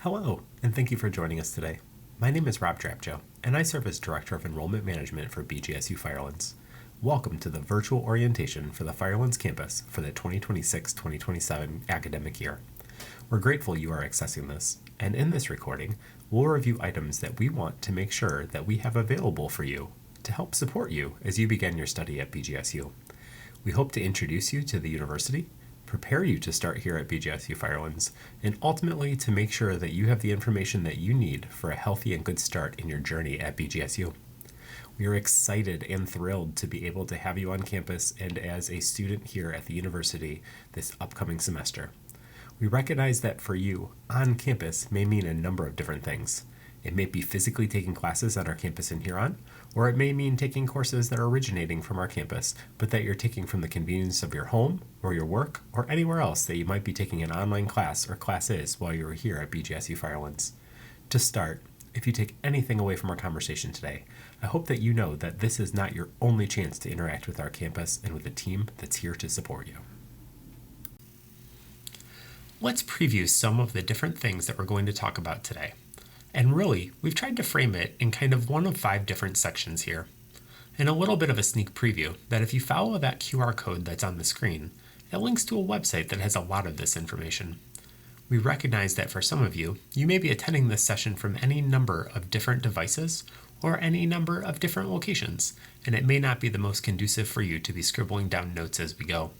Hello, and thank you for joining us today. My name is Rob Drapjo, and I serve as Director of Enrollment Management for BGSU Firelands. Welcome to the virtual orientation for the Firelands campus for the 2026-2027 academic year. We're grateful you are accessing this, and in this recording, we'll review items that we want to make sure that we have available for you to help support you as you begin your study at BGSU. We hope to introduce you to the university, prepare you to start here at BGSU Firelands, and ultimately to make sure that you have the information that you need for a healthy and good start in your journey at BGSU. We are excited and thrilled to be able to have you on campus and as a student here at the university this upcoming semester. We recognize that for you, on campus may mean a number of different things. It may be physically taking classes on our campus in Huron, or it may mean taking courses that are originating from our campus, but that you're taking from the convenience of your home, or your work, or anywhere else that you might be taking an online class or classes while you're here at BGSU Firelands. To start, if you take anything away from our conversation today, I hope that you know that this is not your only chance to interact with our campus and with a team that's here to support you. Let's preview some of the different things that we're going to talk about today. And really, we've tried to frame it in kind of one of 5 different sections here. And a little bit of a sneak preview that if you follow that QR code that's on the screen, it links to a website that has a lot of this information. We recognize that for some of you, you may be attending this session from any number of different devices or any number of different locations, and it may not be the most conducive for you to be scribbling down notes as we go.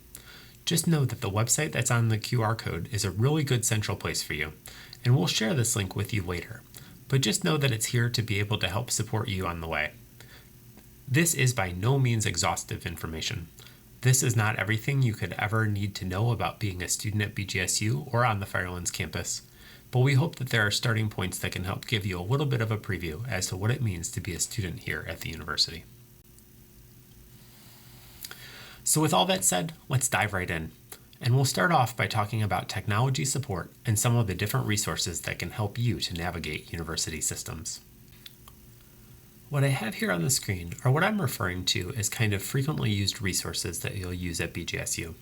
Just know that the website that's on the QR code is a really good central place for you, and we'll share this link with you later. But just know that it's here to be able to help support you on the way. This is by no means exhaustive information. This is not everything you could ever need to know about being a student at BGSU or on the Firelands campus, but we hope that there are starting points that can help give you a little bit of a preview as to what it means to be a student here at the university. So with all that said, let's dive right in. And we'll start off by talking about technology support and some of the different resources that can help you to navigate university systems. What I have here on the screen are what I'm referring to as kind of frequently used resources that you'll use at BGSU.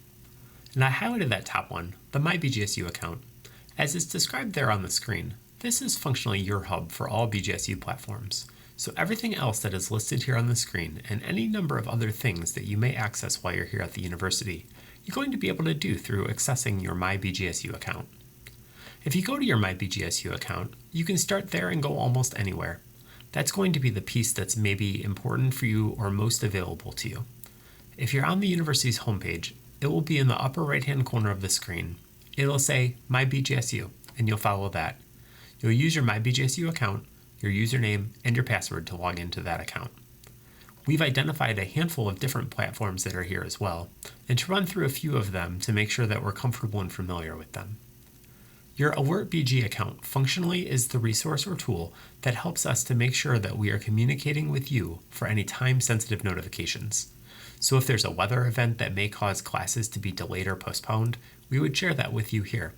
And I highlighted that top one, the My BGSU account. As it's described there on the screen, this is functionally your hub for all BGSU platforms. So everything else that is listed here on the screen and any number of other things that you may access while you're here at the university, you're going to be able to do through accessing your My BGSU account. If you go to your My BGSU account, you can start there and go almost anywhere. That's going to be the piece that's maybe important for you or most available to you. If you're on the university's homepage, it will be in the upper right-hand corner of the screen. It'll say My BGSU, and you'll follow that. You'll use your My BGSU account, your username, and your password to log into that account. We've identified a handful of different platforms that are here as well, and to run through a few of them to make sure that we're comfortable and familiar with them. Your Alert BG account functionally is the resource or tool that helps us to make sure that we are communicating with you for any time-sensitive notifications. So if there's a weather event that may cause classes to be delayed or postponed, we would share that with you here.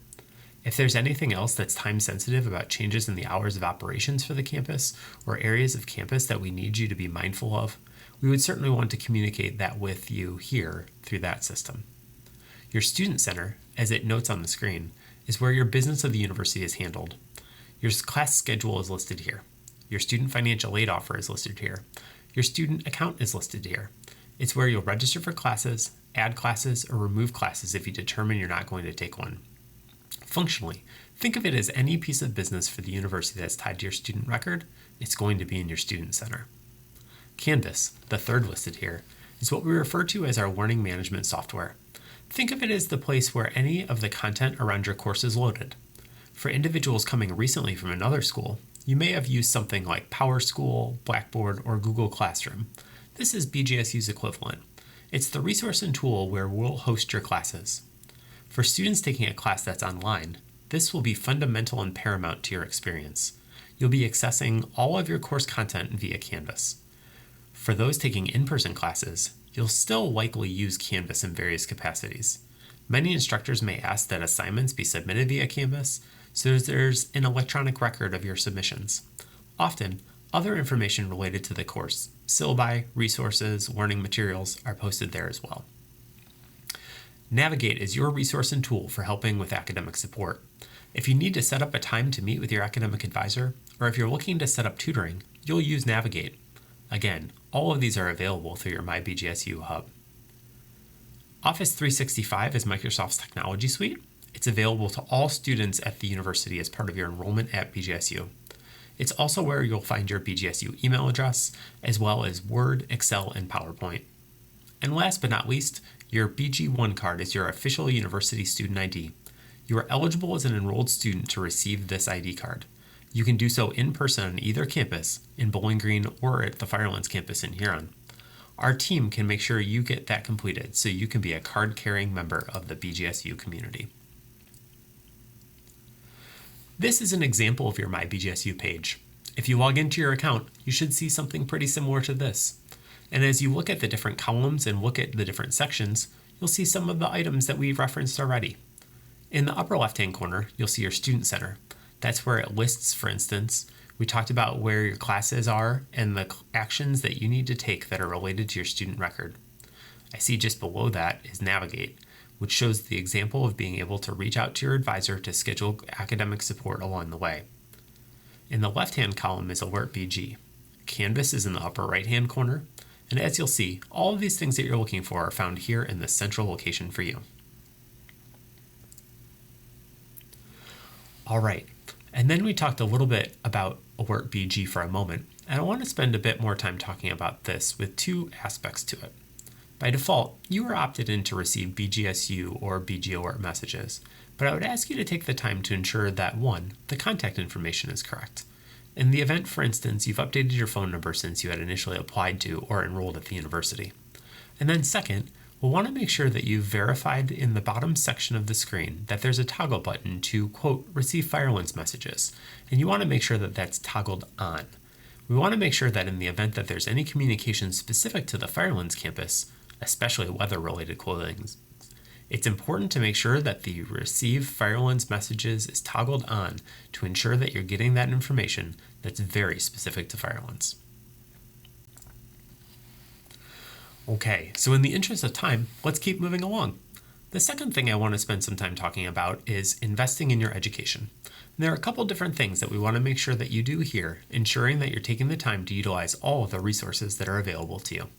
If there's anything else that's time-sensitive about changes in the hours of operations for the campus or areas of campus that we need you to be mindful of, we would certainly want to communicate that with you here through that system. Your Student Center, as it notes on the screen, is where your business of the university is handled. Your class schedule is listed here. Your student financial aid offer is listed here. Your student account is listed here. It's where you'll register for classes, add classes, or remove classes if you determine you're not going to take one. Functionally, think of it as any piece of business for the university that's tied to your student record. It's going to be in your Student Center. Canvas, the third listed here, is what we refer to as our learning management software. Think of it as the place where any of the content around your course is loaded. For individuals coming recently from another school, you may have used something like PowerSchool, Blackboard, or Google Classroom. This is BGSU's equivalent. It's the resource and tool where we'll host your classes. For students taking a class that's online, this will be fundamental and paramount to your experience. You'll be accessing all of your course content via Canvas. For those taking in-person classes, you'll still likely use Canvas in various capacities. Many instructors may ask that assignments be submitted via Canvas, so there's an electronic record of your submissions. Often, other information related to the course, syllabi, resources, learning materials, are posted there as well. Navigate is your resource and tool for helping with academic support. If you need to set up a time to meet with your academic advisor, or if you're looking to set up tutoring, you'll use Navigate. Again, all of these are available through your MyBGSU hub. Office 365 is Microsoft's technology suite. It's available to all students at the university as part of your enrollment at BGSU. It's also where you'll find your BGSU email address, as well as Word, Excel, and PowerPoint. And last but not least, your BG1 card is your official university student ID. You are eligible as an enrolled student to receive this ID card. You can do so in person on either campus, in Bowling Green or at the Firelands campus in Huron. Our team can make sure you get that completed so you can be a card-carrying member of the BGSU community. This is an example of your MyBGSU page. If you log into your account, you should see something pretty similar to this. And as you look at the different columns and look at the different sections, you'll see some of the items that we've referenced already. In the upper left-hand corner, you'll see your Student Center. That's where it lists, for instance, we talked about where your classes are and the actions that you need to take that are related to your student record. I see just below that is Navigate, which shows the example of being able to reach out to your advisor to schedule academic support along the way. In the left-hand column is Alert BG. Canvas is in the upper right-hand corner, and as you'll see, all of these things that you're looking for are found here in the central location for you. All right, and then we talked a little bit about Alert BG for a moment, and I want to spend a bit more time talking about this with two aspects to it. By default, you are opted in to receive BGSU or BG Alert messages, but I would ask you to take the time to ensure that 1, the contact information is correct. In the event, for instance, you've updated your phone number since you had initially applied to or enrolled at the university. And then second, we'll want to make sure that you've verified in the bottom section of the screen that there's a toggle button to, quote, receive Firelands messages, and you want to make sure that that's toggled on. We want to make sure that in the event that there's any communication specific to the Firelands campus, especially weather-related clothing, it's important to make sure that the receive Firelands messages is toggled on to ensure that you're getting that information that's very specific to Firelands. Okay, so in the interest of time, let's keep moving along. The second thing I want to spend some time talking about is investing in your education. And there are a couple different things that we want to make sure that you do here, ensuring that you're taking the time to utilize all of the resources that are available to you.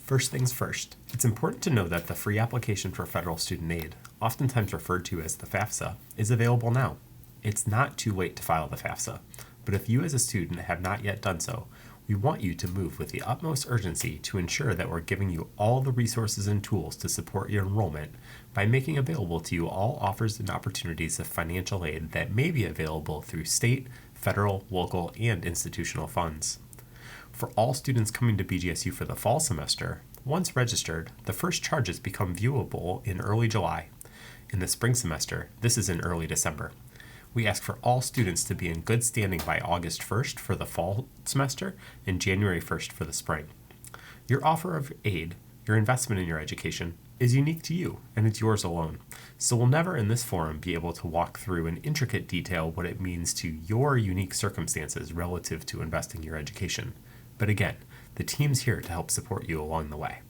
First things first, it's important to know that the free application for federal student aid, oftentimes referred to as the FAFSA, is available now. It's not too late to file the FAFSA, but if you as a student have not yet done so, we want you to move with the utmost urgency to ensure that we're giving you all the resources and tools to support your enrollment by making available to you all offers and opportunities of financial aid that may be available through state, federal, local, and institutional funds. For all students coming to BGSU for the fall semester, once registered, the first charges become viewable in early July. In the spring semester, this is in early December. We ask for all students to be in good standing by August 1st for the fall semester and January 1st for the spring. Your offer of aid, your investment in your education, is unique to you, and it's yours alone. So we'll never in this forum be able to walk through in intricate detail what it means to your unique circumstances relative to investing your education. But again, the team's here to help support you along the way.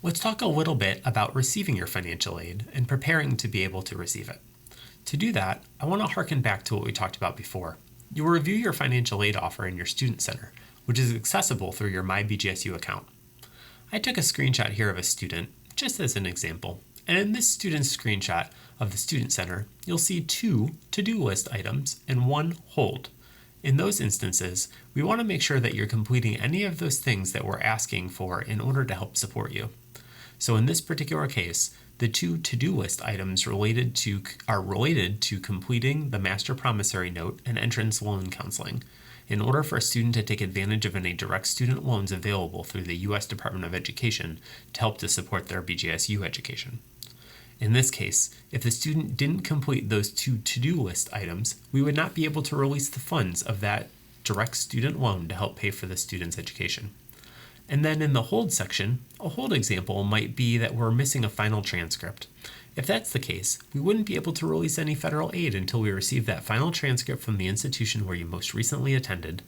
Let's talk a little bit about receiving your financial aid and preparing to be able to receive it. To do that, I want to harken back to what we talked about before. You will review your financial aid offer in your Student Center, which is accessible through your MyBGSU account. I took a screenshot here of a student, just as an example, and in this student's screenshot of the Student Center, you'll see 2 to-do list items and 1 hold. In those instances, we want to make sure that you're completing any of those things that we're asking for in order to help support you. So in this particular case, the 2 to-do list items are related to completing the Master Promissory Note and entrance loan counseling in order for a student to take advantage of any direct student loans available through the U.S. Department of Education to help to support their BGSU education. In this case, if the student didn't complete those 2 to-do list items, we would not be able to release the funds of that direct student loan to help pay for the student's education. And then in the hold section, a hold example might be that we're missing a final transcript. If that's the case, we wouldn't be able to release any federal aid until we receive that final transcript from the institution where you most recently attended,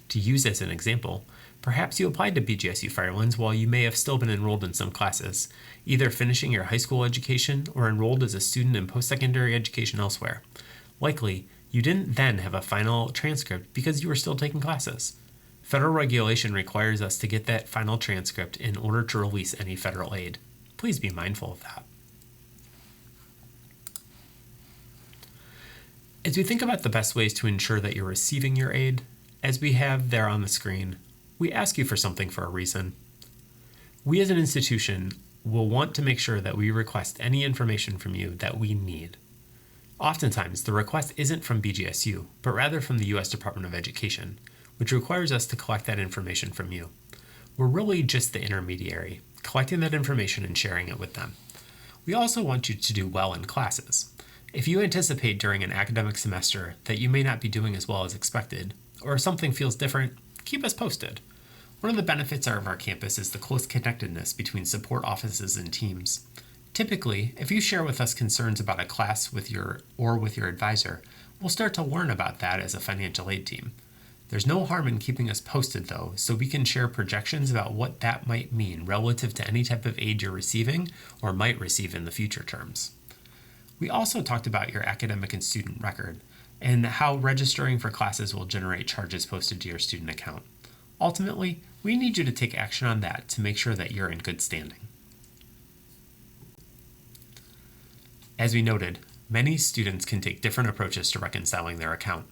to use as an example, Perhaps you applied to BGSU Firelands while you may have still been enrolled in some classes, either finishing your high school education or enrolled as a student in post-secondary education elsewhere. Likely, you didn't then have a final transcript because you were still taking classes. Federal regulation requires us to get that final transcript in order to release any federal aid. Please be mindful of that. As we think about the best ways to ensure that you're receiving your aid, as we have there on the screen, we ask you for something for a reason. We as an institution will want to make sure that we request any information from you that we need. Oftentimes, the request isn't from BGSU, but rather from the U.S. Department of Education, which requires us to collect that information from you. We're really just the intermediary, collecting that information and sharing it with them. We also want you to do well in classes. If you anticipate during an academic semester that you may not be doing as well as expected, or something feels different, keep us posted. One of the benefits of our campus is the close connectedness between support offices and teams. Typically, if you share with us concerns about a class with your advisor, we'll start to learn about that as a financial aid team. There's no harm in keeping us posted though, so we can share projections about what that might mean relative to any type of aid you're receiving or might receive in the future terms. We also talked about your academic and student record and how registering for classes will generate charges posted to your student account. Ultimately, we need you to take action on that to make sure that you're in good standing. As we noted, many students can take different approaches to reconciling their account.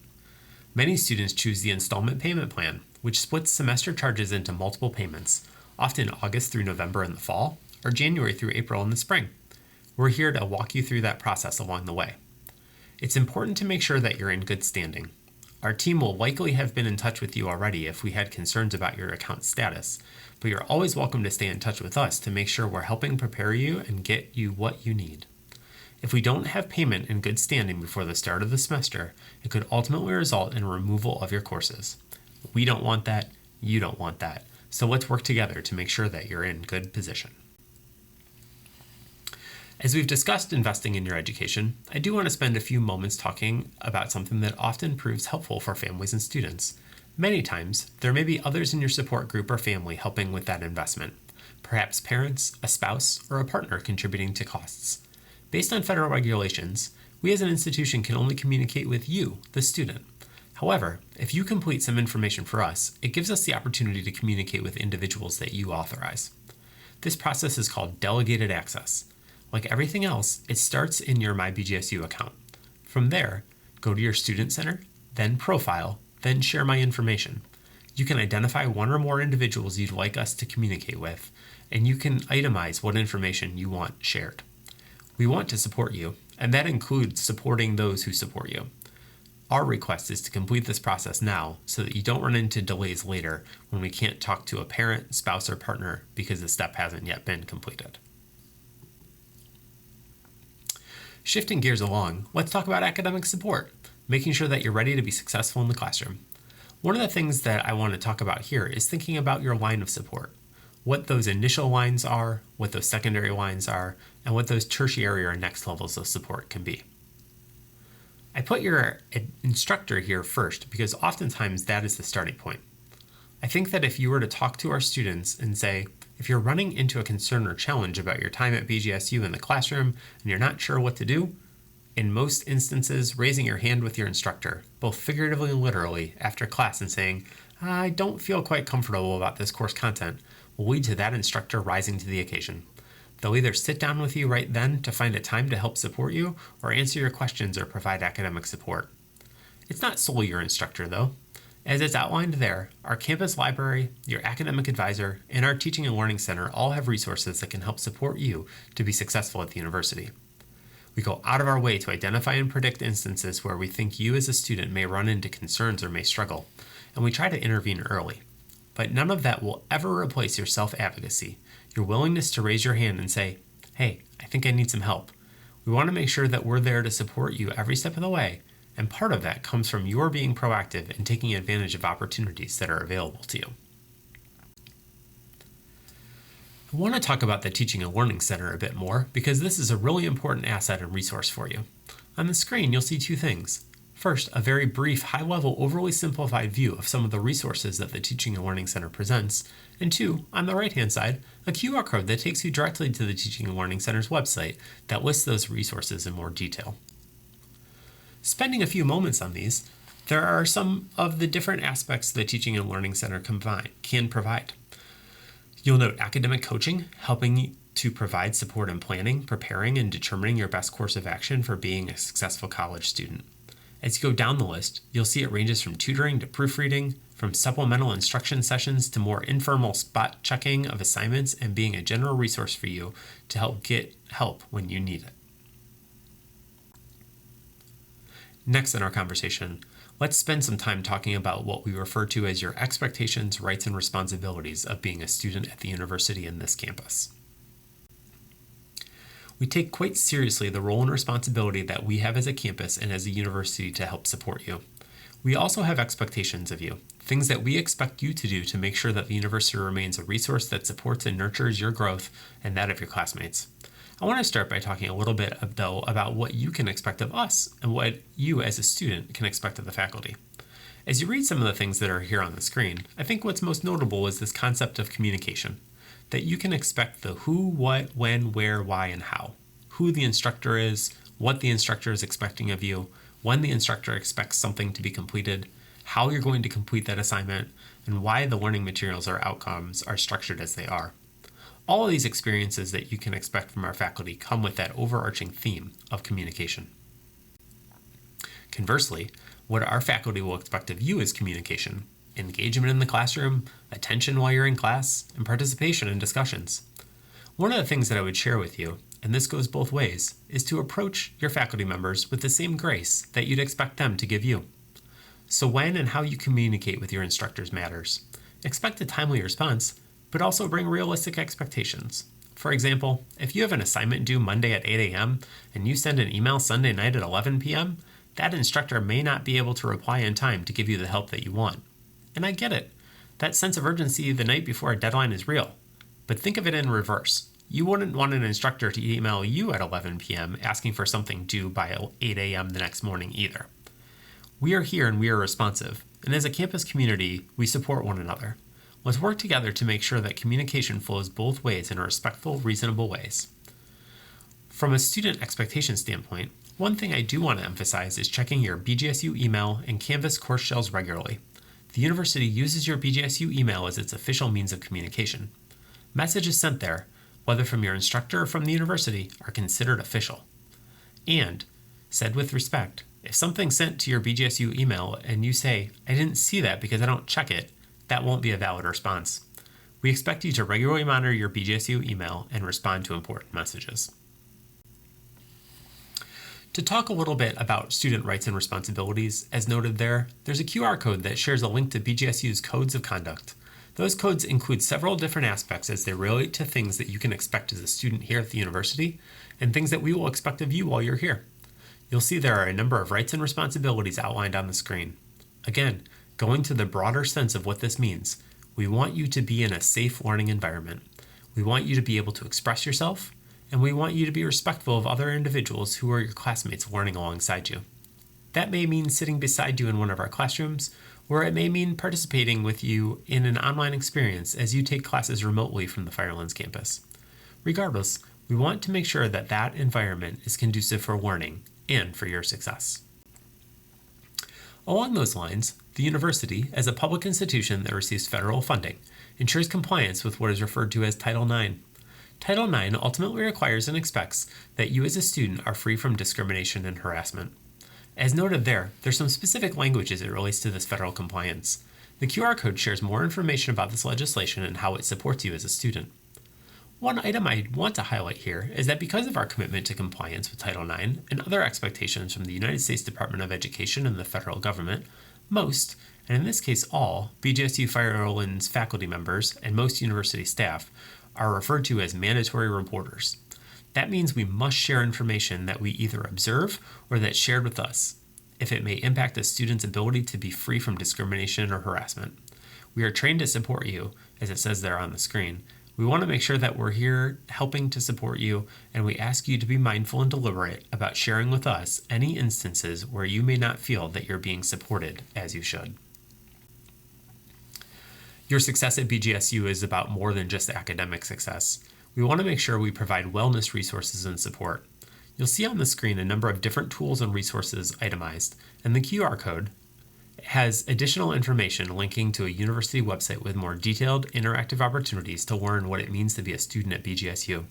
Many students choose the installment payment plan, which splits semester charges into multiple payments, often August through November in the fall, or January through April in the spring. We're here to walk you through that process along the way. It's important to make sure that you're in good standing. Our team will likely have been in touch with you already if we had concerns about your account status, but you're always welcome to stay in touch with us to make sure we're helping prepare you and get you what you need. If we don't have payment in good standing before the start of the semester, it could ultimately result in removal of your courses. We don't want that, you don't want that, so let's work together to make sure that you're in good position. As we've discussed investing in your education, I do want to spend a few moments talking about something that often proves helpful for families and students. Many times, there may be others in your support group or family helping with that investment, perhaps parents, a spouse, or a partner contributing to costs. Based on federal regulations, we as an institution can only communicate with you, the student. However, if you complete some information for us, it gives us the opportunity to communicate with individuals that you authorize. This process is called delegated access. Like everything else, it starts in your MyBGSU account. From there, go to your Student Center, then Profile, then Share My Information. You can identify one or more individuals you'd like us to communicate with, and you can itemize what information you want shared. We want to support you, and that includes supporting those who support you. Our request is to complete this process now so that you don't run into delays later when we can't talk to a parent, spouse, or partner because the step hasn't yet been completed. Shifting gears along, let's talk about academic support, making sure that you're ready to be successful in the classroom. One of the things that I want to talk about here is thinking about your line of support, what those initial lines are, what those secondary lines are, and what those tertiary or next levels of support can be. I put your instructor here first because oftentimes that is the starting point. I think that if you were to talk to our students and say, if you're running into a concern or challenge about your time at BGSU in the classroom and you're not sure what to do, in most instances, raising your hand with your instructor, both figuratively and literally, after class and saying, I don't feel quite comfortable about this course content, will lead to that instructor rising to the occasion. They'll either sit down with you right then to find a time to help support you or answer your questions or provide academic support. It's not solely your instructor though. As it's outlined there, our campus library, your academic advisor, and our teaching and learning center all have resources that can help support you to be successful at the university. We go out of our way to identify and predict instances where we think you as a student may run into concerns or may struggle, and we try to intervene early. But none of that will ever replace your self-advocacy, your willingness to raise your hand and say, hey, I think I need some help. We want to make sure that we're there to support you every step of the way, and part of that comes from your being proactive and taking advantage of opportunities that are available to you. I want to talk about the Teaching and Learning Center a bit more because this is a really important asset and resource for you. On the screen, you'll see two things. First, a very brief, high-level, overly simplified view of some of the resources that the Teaching and Learning Center presents, and two, on the right-hand side, a QR code that takes you directly to the Teaching and Learning Center's website that lists those resources in more detail. Spending a few moments on these, there are some of the different aspects the Teaching and Learning Center can provide. You'll note academic coaching, helping to provide support in planning, preparing, and determining your best course of action for being a successful college student. As you go down the list, you'll see it ranges from tutoring to proofreading, from supplemental instruction sessions to more informal spot checking of assignments and being a general resource for you to help get help when you need it. Next in our conversation, let's spend some time talking about what we refer to as your expectations, rights, and responsibilities of being a student at the university in this campus. We take quite seriously the role and responsibility that we have as a campus and as a university to help support you. We also have expectations of you, things that we expect you to do to make sure that the university remains a resource that supports and nurtures your growth and that of your classmates. I want to start by talking a little bit, though, about what you can expect of us and what you as a student can expect of the faculty. As you read some of the things that are here on the screen, I think what's most notable is this concept of communication, that you can expect the who, what, when, where, why, and how. Who the instructor is, what the instructor is expecting of you, when the instructor expects something to be completed, how you're going to complete that assignment, and why the learning materials or outcomes are structured as they are. All of these experiences that you can expect from our faculty come with that overarching theme of communication. Conversely, what our faculty will expect of you is communication, engagement in the classroom, attention while you're in class, and participation in discussions. One of the things that I would share with you, and this goes both ways, is to approach your faculty members with the same grace that you'd expect them to give you. So when and how you communicate with your instructors matters. Expect a timely response, but also bring realistic expectations. For example, if you have an assignment due Monday at 8 a.m. and you send an email Sunday night at 11 p.m., that instructor may not be able to reply in time to give you the help that you want. And I get it. That sense of urgency the night before a deadline is real. But think of it in reverse. You wouldn't want an instructor to email you at 11 p.m. asking for something due by 8 a.m. the next morning either. We are here and we are responsive, and as a campus community, we support one another. Let's work together to make sure that communication flows both ways in respectful, reasonable ways. From a student expectation standpoint, one thing I do want to emphasize is checking your BGSU email and Canvas course shells regularly. The university uses your BGSU email as its official means of communication. Messages sent there, whether from your instructor or from the university, are considered official. And, said with respect, if something's sent to your BGSU email and you say, "I didn't see that because I don't check it," that won't be a valid response. We expect you to regularly monitor your BGSU email and respond to important messages. To talk a little bit about student rights and responsibilities, as noted there, there's a QR code that shares a link to BGSU's Codes of Conduct. Those codes include several different aspects as they relate to things that you can expect as a student here at the university and things that we will expect of you while you're here. You'll see there are a number of rights and responsibilities outlined on the screen. Again, going to the broader sense of what this means, we want you to be in a safe learning environment. We want you to be able to express yourself, and we want you to be respectful of other individuals who are your classmates learning alongside you. That may mean sitting beside you in one of our classrooms, or it may mean participating with you in an online experience as you take classes remotely from the Firelands campus. Regardless, we want to make sure that that environment is conducive for learning and for your success. Along those lines, the university, as a public institution that receives federal funding, ensures compliance with what is referred to as Title IX. Title IX ultimately requires and expects that you as a student are free from discrimination and harassment. As noted there, there's some specific language as it relates to this federal compliance. The QR code shares more information about this legislation and how it supports you as a student. One item I want to highlight here is that because of our commitment to compliance with Title IX and other expectations from the United States Department of Education and the federal government, most, and in this case all, BGSU Firelands faculty members and most university staff are referred to as mandatory reporters. That means we must share information that we either observe or that's shared with us, if it may impact a student's ability to be free from discrimination or harassment. We are trained to support you, as it says there on the screen, We want to make sure that we're here helping to support you, and we ask you to be mindful and deliberate about sharing with us any instances where you may not feel that you're being supported as you should. Your success at BGSU is about more than just academic success. We want to make sure we provide wellness resources and support. You'll see on the screen a number of different tools and resources itemized, and the QR code has additional information linking to a university website with more detailed, interactive opportunities to learn what it means to be a student at BGSU.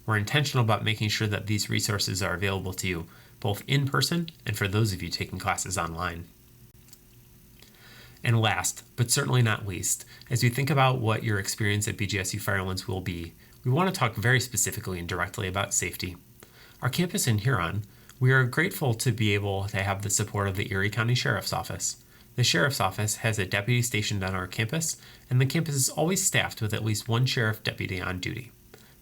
We're intentional about making sure that these resources are available to you, both in person and for those of you taking classes online. And last, but certainly not least, as you think about what your experience at BGSU Firelands will be, we want to talk very specifically and directly about safety. Our campus in Huron, we are grateful to be able to have the support of the Erie County Sheriff's Office. The Sheriff's Office has a deputy stationed on our campus, and the campus is always staffed with at least one sheriff deputy on duty.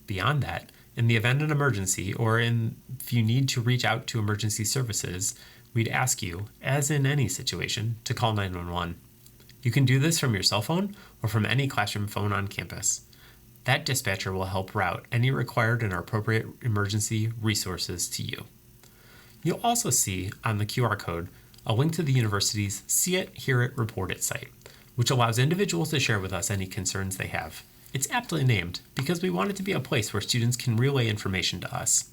Beyond that, in the event of an emergency, or if you need to reach out to emergency services, we'd ask you, as in any situation, to call 911. You can do this from your cell phone or from any classroom phone on campus. That dispatcher will help route any required and appropriate emergency resources to you. You'll also see on the QR code a link to the university's See It, Hear It, Report It site, which allows individuals to share with us any concerns they have. It's aptly named because we want it to be a place where students can relay information to us.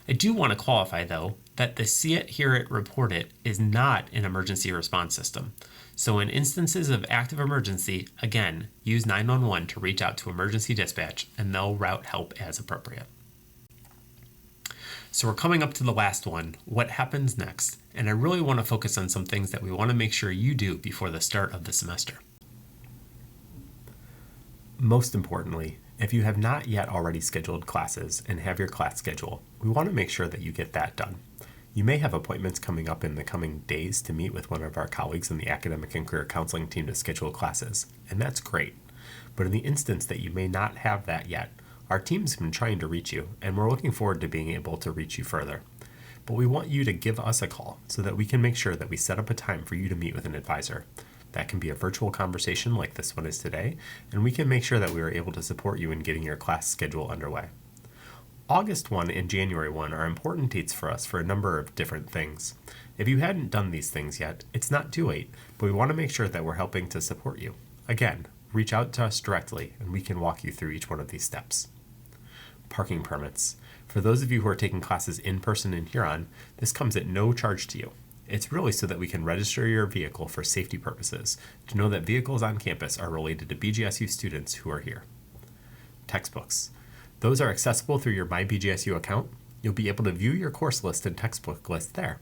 I do want to qualify, though, that the See It, Hear It, Report It is not an emergency response system. So in instances of active emergency, again, use 911 to reach out to emergency dispatch and they'll route help as appropriate. So we're coming up to the last one, what happens next? And I really want to focus on some things that we want to make sure you do before the start of the semester. Most importantly, if you have not yet already scheduled classes and have your class schedule, we want to make sure that you get that done. You may have appointments coming up in the coming days to meet with one of our colleagues in the academic and career counseling team to schedule classes, and that's great. But in the instance that you may not have that yet, our team's been trying to reach you, and we're looking forward to being able to reach you further. But we want you to give us a call so that we can make sure that we set up a time for you to meet with an advisor. That can be a virtual conversation like this one is today, and we can make sure that we are able to support you in getting your class schedule underway. August 1 and January 1 are important dates for us for a number of different things. If you hadn't done these things yet, it's not too late, but we want to make sure that we're helping to support you. Again, reach out to us directly and we can walk you through each one of these steps. Parking permits. For those of you who are taking classes in person in Huron, this comes at no charge to you. It's really so that we can register your vehicle for safety purposes, to know that vehicles on campus are related to BGSU students who are here. Textbooks. Those are accessible through your My BGSU account. You'll be able to view your course list and textbook list there.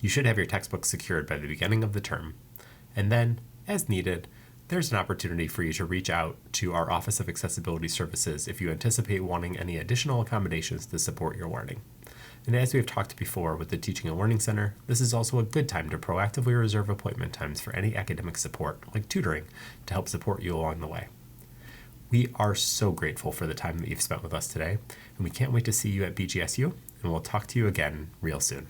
You should have your textbooks secured by the beginning of the term. And then, as needed, there's an opportunity for you to reach out to our Office of Accessibility Services if you anticipate wanting any additional accommodations to support your learning. And as we've talked before with the Teaching and Learning Center, this is also a good time to proactively reserve appointment times for any academic support, like tutoring, to help support you along the way. We are so grateful for the time that you've spent with us today, and we can't wait to see you at BGSU, and we'll talk to you again real soon.